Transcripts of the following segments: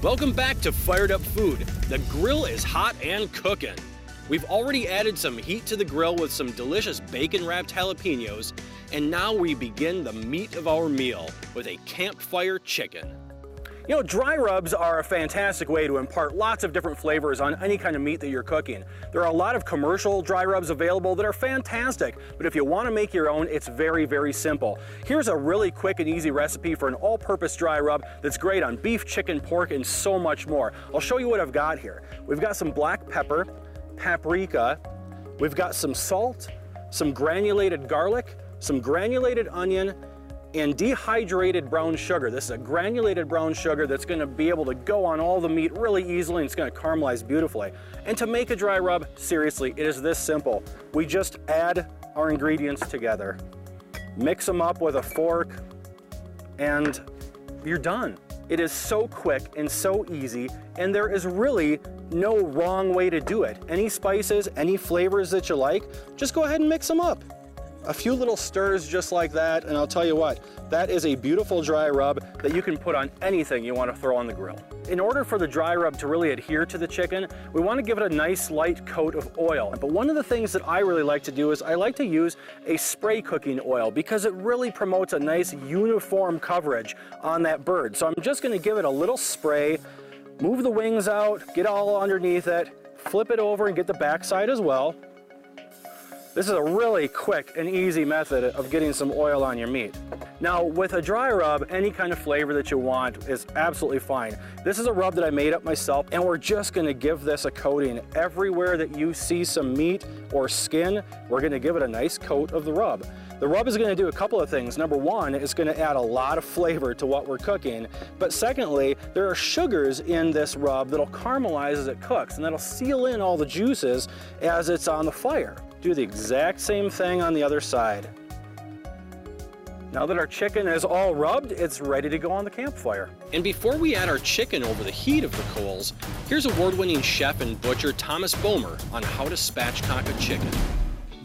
Welcome back to Fired Up Food. The grill is hot and cooking. We've already added some heat to the grill with some delicious bacon-wrapped jalapenos, and now we begin the meat of our meal with a campfire chicken. You know, dry rubs are a fantastic way to impart lots of different flavors on any kind of meat that you're cooking. There are a lot of commercial dry rubs available that are fantastic, but if you want to make your own, it's very, very simple. Here's a really quick and easy recipe for an all-purpose dry rub that's great on beef, chicken, pork, and so much more. I'll show you what I've got here. We've got some black pepper, paprika, we've got some salt, some granulated garlic, some granulated onion, and dehydrated brown sugar. This is a granulated brown sugar that's going to be able to go on all the meat really easily, and it's going to caramelize beautifully. And to make a dry rub, seriously, it is this simple. We just add our ingredients together, mix them up with a fork, and you're done. It is so quick and so easy, and there is really no wrong way to do it. Any spices, any flavors that you like, just go ahead and mix them up. A few little stirs just like that, and I'll tell you what, that is a beautiful dry rub that you can put on anything you want to throw on the grill. In order for the dry rub to really adhere to the chicken, we want to give it a nice light coat of oil. But one of the things that I really like to do is I like to use a spray cooking oil because it really promotes a nice uniform coverage on that bird. So I'm just going to give it a little spray, move the wings out, get all underneath it, flip it over and get the backside as well. This is a really quick and easy method of getting some oil on your meat. Now, with a dry rub, any kind of flavor that you want is absolutely fine. This is a rub that I made up myself, and we're just gonna give this a coating. Everywhere that you see some meat or skin, we're gonna give it a nice coat of the rub. The rub is gonna do a couple of things. Number one, it's gonna add a lot of flavor to what we're cooking. But secondly, there are sugars in this rub that'll caramelize as it cooks, and that'll seal in all the juices as it's on the fire. Do the exact same thing on the other side. Now that our chicken is all rubbed, it's ready to go on the campfire. And before we add our chicken over the heat of the coals, here's award-winning chef and butcher Thomas Bomer on how to spatchcock a chicken.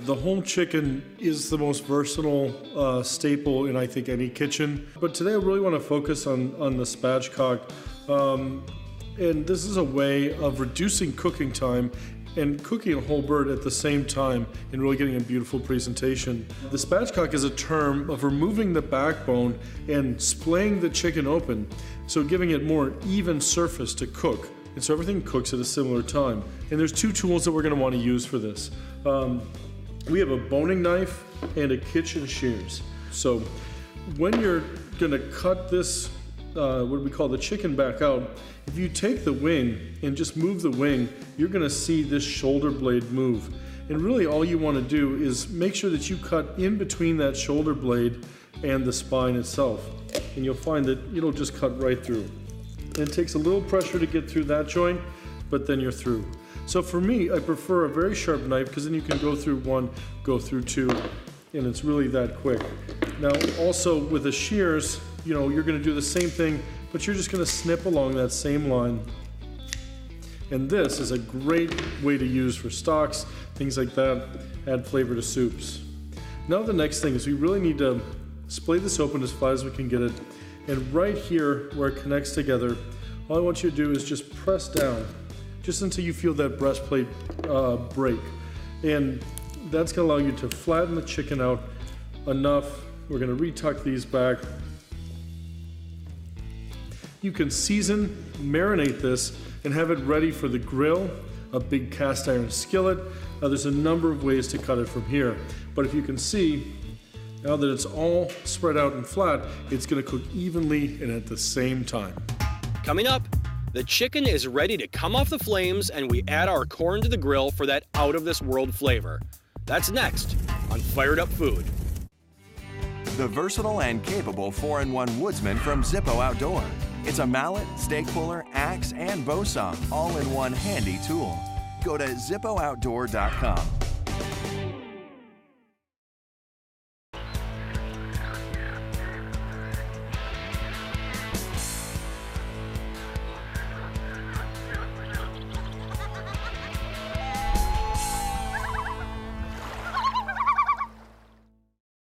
The whole chicken is the most versatile staple in, I think, any kitchen. But today I really want to focus on the spatchcock. And this is a way of reducing cooking time and cooking a whole bird at the same time and really getting a beautiful presentation. The spatchcock is a term of removing the backbone and splaying the chicken open, so giving it more even surface to cook. And so everything cooks at a similar time. And there's two tools that we're going to want to use for this. We have a boning knife and a kitchen shears. So when you're going to cut this, what we call the chicken back out, if you take the wing and just move the wing, you're going to see this shoulder blade move. And really all you want to do is make sure that you cut in between that shoulder blade and the spine itself. And you'll find that it'll just cut right through. And it takes a little pressure to get through that joint, but then you're through. So for me, I prefer a very sharp knife because then you can go through one, go through two, and it's really that quick. Now also with the shears, you're going to do the same thing, but you're just going to snip along that same line. And this is a great way to use for stocks, things like that, add flavor to soups. Now the next thing is we really need to splay this open as flat as we can get it. And right here where it connects together, all I want you to do is just press down, just until you feel that breastplate break. And that's going to allow you to flatten the chicken out enough. We're going to retuck these back. You can season, marinate this, and have it ready for the grill, a big cast iron skillet. There's a number of ways to cut it from here. But if you can see, now that it's all spread out and flat, it's going to cook evenly and at the same time. Coming up, the chicken is ready to come off the flames, and we add our corn to the grill for that out-of-this-world flavor. That's next on Fired Up Food. The versatile and capable 4-in-1 Woodsman from Zippo Outdoor. It's a mallet, stake puller, axe, and bow saw, all in one handy tool. Go to zippooutdoor.com.